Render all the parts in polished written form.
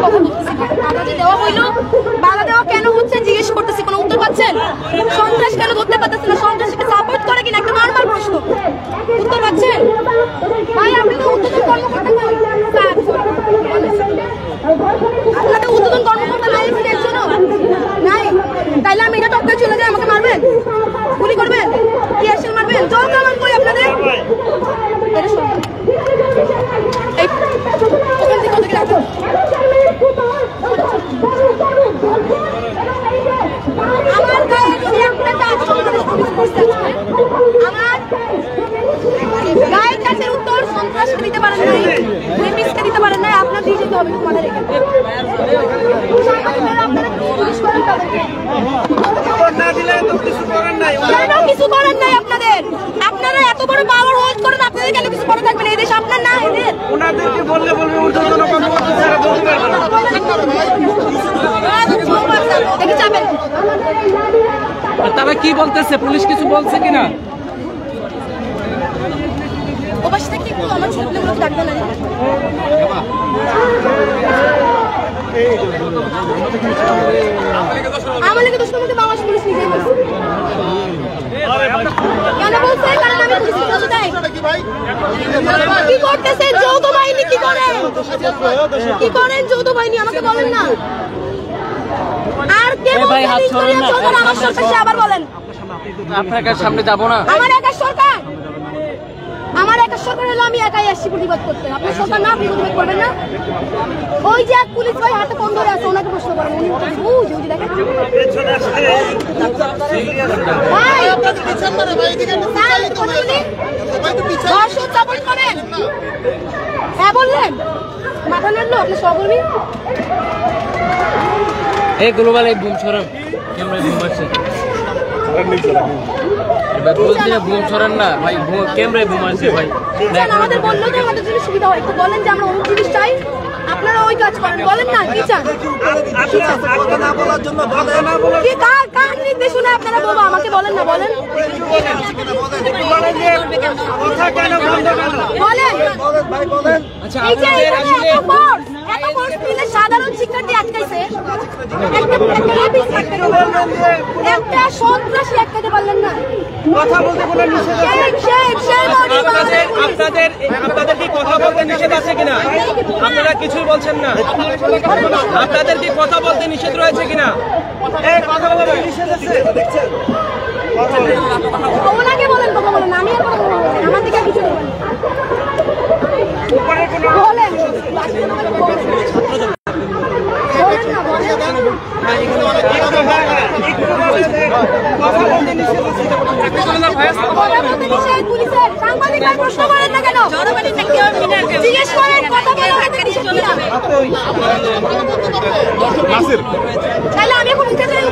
কথা বলতেছি, বাধা যে দেওয়া হইলো, বাধা দেওয়া কেন হচ্ছে জিজ্ঞেস করতেছি, কোনো উত্তর পাচ্ছেন? সন্ত্রাস কেন ধরতে পারতেছেন না? সন্ত্রাসীকে সাপোর্ট করে কিনা একটা নর্মাল প্রশ্ন, উত্তর পাচ্ছেন? ভাই আপনি তো উদ্বোধন কর্মকর্তা, আপনাদের উদ্বোধন কর্মকর্তা নাই এর জন্য নাই, তাইলে আমি এটা টপকে চলে যাই, আমাকে মারবেন, গুলি করবেন, কি অ্যাকশন মারবেন? জল কামান করি আপনাদের এই ওখান থেকে ওদেরকে রাখুন। আমার গায়ে যদি একটা কাজ আমার গায়ের কাছের উত্তর সন্ত্রাসকে দিতে পারেন নাই, রেপিস্টকে দিতে পারেন নাই, আপনার দিয়ে যেতে হবে তোমাদের এখানে। কিছু করেন নাই আপনাদের, আপনারা এত বড় পাওয়ার হোল্ড করেন, আপনাদের কেন কিছু করে থাকবেন? এই দেশ আপনার না, এদের ওনাদেরকে বললে বলবে ঊর্ধ্বতন কর্মকর্তা ছাড়া বলতে পারবে না। দেখে যাবেন তারা কি বলতেছে, পুলিশ কিছু বলছে কিনা? ও পাশে থেকে একটু আমার ছেলেগুলোকে ডাকবে না, আমার লেগে দোষ মধ্যে বাংলাদেশ পুলিশ নিজেই বলছে। কেন বলছে? কারণ আমি পুলিশ বলতে চাই। কি করতেছে যৌথ বাহিনী? কি করেন? কি করেন যৌথ বাহিনী? আমাকে বলেন না। আর কে বলছে আমার সরকার? আবার বলেন। আপনার সামনে যাবো না। আমার একা সরকার, আমার একা সরকার হলো আমি একাই আসছি প্রতিবাদ করতে। আপনার সরকার না, আপনি প্রতিবাদ করবেন না? ওই যে এক পুলিশ ভাই হাতে কোন ধরে আছে, ওনাকে প্রশ্ন করেন, উনি দেখেন সাপোর্ট করেন। হ্যাঁ বললেন, মাথা নাড়লো আপনার সহকর্মী। এই গ্লোবাল এই বুম ছড়ান, ক্যামেরা বুম আছে, বুম ছড়ান না ভাই, ক্যামেরায় বুম আছে ভাই। আমাদের বললো তো আমাদের জন্য সুবিধা হয়, একটু বলেন যে আমরা অন্য জিনিস চাই, আপনারা ওই কাজ করেন, বলেন না কি চান? কি কার নির্দেশনা আপনারা বাবা আমাকে বলেন না, বলেন বলেন। সাধারণ শিক্ষার্থী আটকাইছে, একটা সন্ত্রাসী আটকাতে পারলেন না। কথা বলতে কোনো নিষেধ আপনাদের কি কথা বলতে নিষেধ আছে কিনা? আপনারা কিছুই বলছেন না। আপনাদের কি কথা বলতে নিষেধ রয়েছে কিনা? কথা বলতে নিষেধ আছে দেখছেন? ওনাকে বলেন, কথা বলেন, আমি আমার দিকে কিছু বলবেন তাহলে আমি এখন উঠে যাই।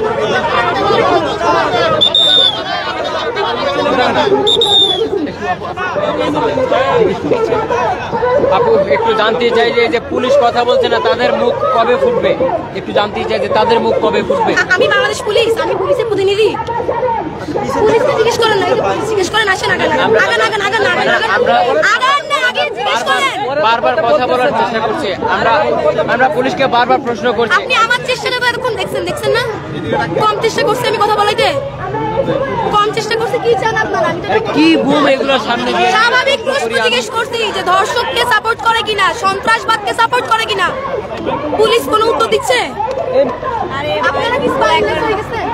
আপু একটু জানতে চাই যে পুলিশ কথা বলছে না, তাদের মুখ কবে ফুটবে? একটু জানতে চাই যে তাদের মুখ কবে ফুটবে। আমি বাংলাদেশ পুলিশ, আমি পুলিশের প্রতিনিধি। পুলিশকে জিজ্ঞেস করেন না, জিজ্ঞেস করেন, আসেন আগে জিজ্ঞেস করেন। বারবার কথা বলার চেষ্টা করছে, আমরা পুলিশকে বারবার প্রশ্ন করছি। আপনি আমার চেষ্টাটা এরকম দেখছেন না? কম চেষ্টা করছে আমি কথা বলাইতে, কম চেষ্টা করছে। কি চান আপনারা? কি বুম এগুলো সামনে গিয়ে স্বাভাবিক প্রশ্ন জিজ্ঞেস করছি যে ধর্ষককে সাপোর্ট করে কিনা, সন্ত্রাসবাদকে সাপোর্ট করে কিনা। পুলিশ কোনো উত্তর দিচ্ছে? আপনারা কি স্পাইলেস হয়ে গেছেন?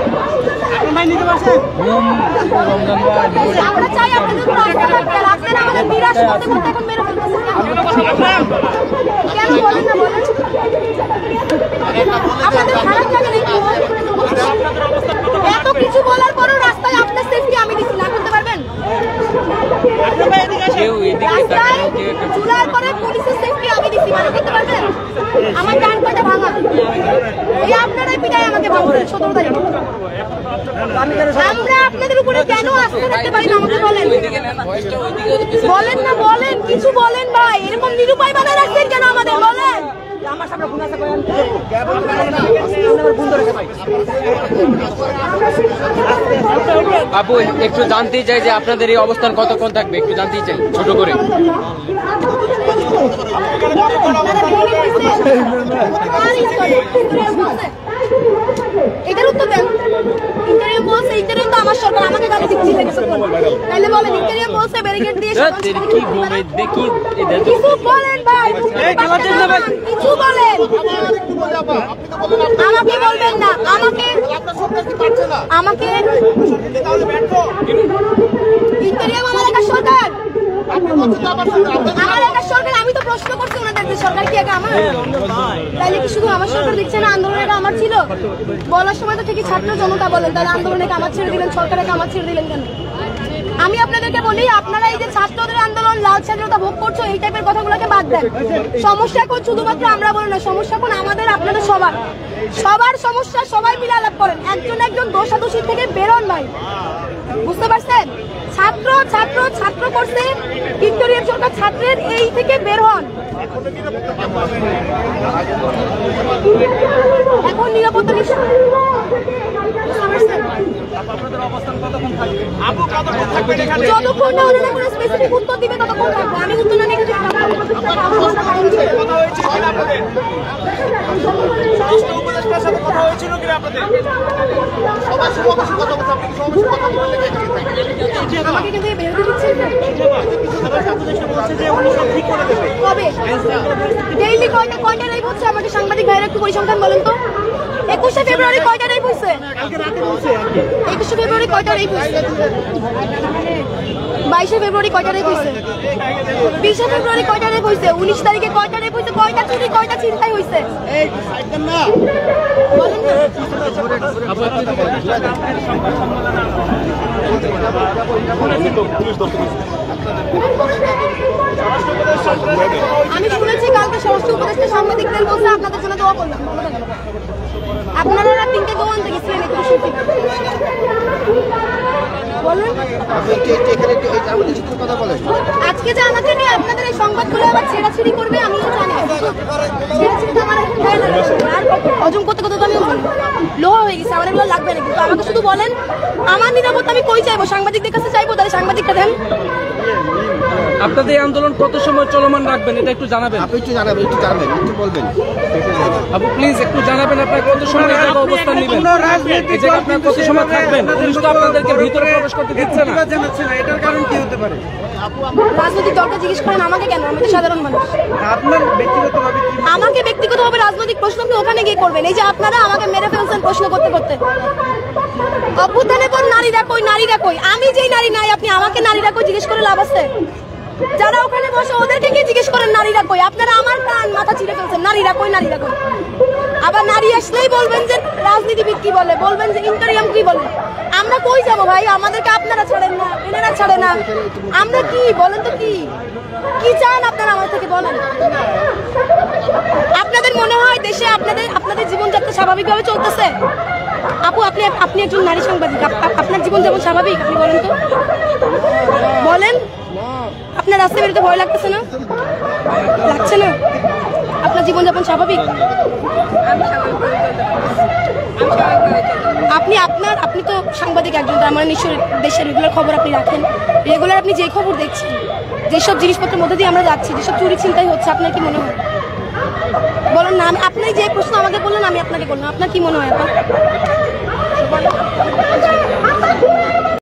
আমরা চাই আপনাদের রাস্তায় আমাদের নিরাশ করতে করতে এখন মেরে ফেলতেছেন। কেন বলেন না, বলেন। আপনাদের খারাপ লাগে নাকি? এত কিছু বলার পরও রাস্তায় আপনার সেফটি আমি দিচ্ছি না, করতে পারবেন? চুলার পরে পুলিশের সেফটি আমি দিচ্ছি, মানে করতে পারবেন? আমার ডান পাটা ভাঙা, এই আপনারাই পিটায় আমাকে ভাঙছেন 17 তারিখে। আমরা আপনাদের উপরে কেন আসতে থাকতে পারি না? আমাকে বলেন, বলেন না, বলেন, কিছু বলেন ভাই। এরকম নিরুপায় বানায় রাখছেন কেন আমাদের? বলেন। আপু একটু জানতেই চাই যে আপনাদের এই অবস্থান কতক্ষণ থাকবে, একটু জানতেই চাই ছোট করে। এটার উত্তর দেন। ইন্টারিয়াম বলছে, ইন্টারিয়াম তো আমার সরকার, আমাকে কেন দিচ্ছি? তাহলে বলেন ইন্টারিয়াম বলছে ব্যারিকেড দিয়ে কিছু বলেন ভাই, কিছু বলেন। আমাকে বলবেন না, আমাকে ইন্টারিয়াম আমার একা সরকার, আমার একা সরকার। আমি তো প্রশ্ন করছি ওনাদের যে সরকার কি একা আমার? তাহলে কি শুধু আমার সরকার দিচ্ছে না? আন্দোলনটা আমার ছিল বলার সময় তো ঠিকই ছাত্র জনতা বলেন, তাহলে আন্দোলনে কামাত ছেড়ে দিলেন, সরকারে কামাত ছেড়ে দিলেন কেন? আমি আপনাদেরকে বলি, আপনারা এই যে ছাত্রদের আন্দোলন, লাল স্বাধীনতা ভোগ করছো, এই টাইপের কথাগুলোকে বাদ দেন। সমস্যা এখন শুধুমাত্র আমরা বলি না, সমস্যা এখন আমাদের, আপনাদের সবার সমস্যা সবাই মিলে আলাপ করেন। একজন একজন দোষাদোষী থেকে বেরোন ভাই, বুঝতে পারছেন? ছাত্র ছাত্র ছাত্র করছে, ভিক্টোরিয়ার সরকার ছাত্রের এই থেকে বের হন। এখন নিরাপত্তা নিশ্চিত, যতক্ষণ না ওনারা কোনো স্পেসিফিক উত্তর দিবে ততক্ষণ থাকবো। আমি উত্তর না নিয়ে আমাকে কিন্তু বেরোতে দিচ্ছে কবে? ডেইলি কয়টা রাইভ হচ্ছে? আমাকে সাংবাদিক ভাইয়েরা একটু পরিসংখ্যান বলেন তো। 21শে ফেব্রুয়ারি কয়টা রাইভ হয়েছে? 21শে ফেব্রুয়ারি কয়টা রাইভ হয়েছে? 22শে ফেব্রুয়ারি কয়টা রাইভ হয়েছে? 20শে ফেব্রুয়ারি কয়টা রাইভ হয়েছে? 19 তারিখে কয়টা রাইভ হয়েছে? কয়টা চুরি, কয়টা চিন্তাই হয়েছে? বলেন না। আমি শুনেছি কালকে স্বরাষ্ট্র উপদেষ্টা সাংবাদিকদের বলছে আপনাদের জন্য দোয়া করলাম। আপনারা রাত 3টে দোয়া আনতে গেছিলেন একটু বলুন। আজকে যে আমাকে নিয়ে আপনাদের এই সংবাদগুলো আবার ছেড়াছিড়ি করবে, আমিও জানি। ছেড়াছিড়ি তো আমার হজম করতে করতে তো আমি লোহা হয়ে গেছে, আমার এগুলো লাগবে না। কিন্তু আমাকে শুধু বলেন আমার নিরাপত্তা আমি কই চাইবো? সাংবাদিকদের কাছে চাইবো, তাহলে সাংবাদিকটা দেন। আপনাদের এই আন্দোলন কত সময় চলমান রাখবেন এটা একটু জানাবেন। আপনি একটু জানাবেন, একটু বলবেন। আপু প্লিজ একটু জানাবেন আপনারা কত সময় অবস্থান নেবেন, এই জায়গায় আপনারা কত সময় থাকবেন? পুলিশ তো আপনাদেরকে ভিতরে প্রবেশ করতে দিচ্ছে না, এটার কারণ কি হতে পারে? রাজনৈতিক দলটা জিজ্ঞেস করেন আমাকে কেন? আমি তো সাধারণ মানুষ। আপনার ব্যক্তিগতভাবে আমাকে ব্যক্তিগতভাবে রাজনৈতিক প্রশ্ন আপনি ওখানে গিয়ে করবেন। এই যে আপনারা আমাকে মেরে ফেলছেন প্রশ্ন করতে করতে। অভ্যুত্থানে কোন নারীরা কই, নারীরা কই? আমি যেই নারী নাই, আপনি আমাকে নারীরা কই জিজ্ঞেস করে লাভ আছে? যারা ওখানে বসে ওদেরকে গিয়ে জিজ্ঞেস করেন নারীরা কই। আপনারা আমার কান মাথা চিড়ে ফেলছেন, নারীরা কই, নারীরা কই। আবার নারী আসলেই বলবেন যে রাজনীতিবিদ কি বলে, বলবেন যে ইন্টারিয়াম কি বলে। আমরা কই যাবো ভাই? আমাদেরকে আপনারা ছাড়েন না, এনারা ছাড়ে না। আমরা কি বলেন তো, কি চান আপনারা আমার থেকে বলেন? আপনাদের মনে হয় দেশে আপনাদের জীবনযাত্রা স্বাভাবিকভাবে চলতেছে? আপু আপনি একজন নারী সাংবাদিক, আপনার জীবন যেমন স্বাভাবিক, আপনি বলেন তো, বলেন। আপনার রাস্তায় বেরোতে ভয় লাগতেছে না? লাগছে না? আপনার জীবনযাপন স্বাভাবিক? আপনি তো সাংবাদিক একজন, তার মানে নিশ্চয়ই দেশের রেগুলার খবর আপনি রাখেন। রেগুলার আপনি যে খবর দেখছেন, যেসব জিনিসপত্রের মধ্যে দিয়ে আমরা যাচ্ছি, যেসব চুরি ছিনতাই হচ্ছে, আপনার কি মনে হয়? বলুন না। আপনি যে প্রশ্ন আমাকে বললেন আমি আপনাকে বললাম, আপনার কি মনে হয়?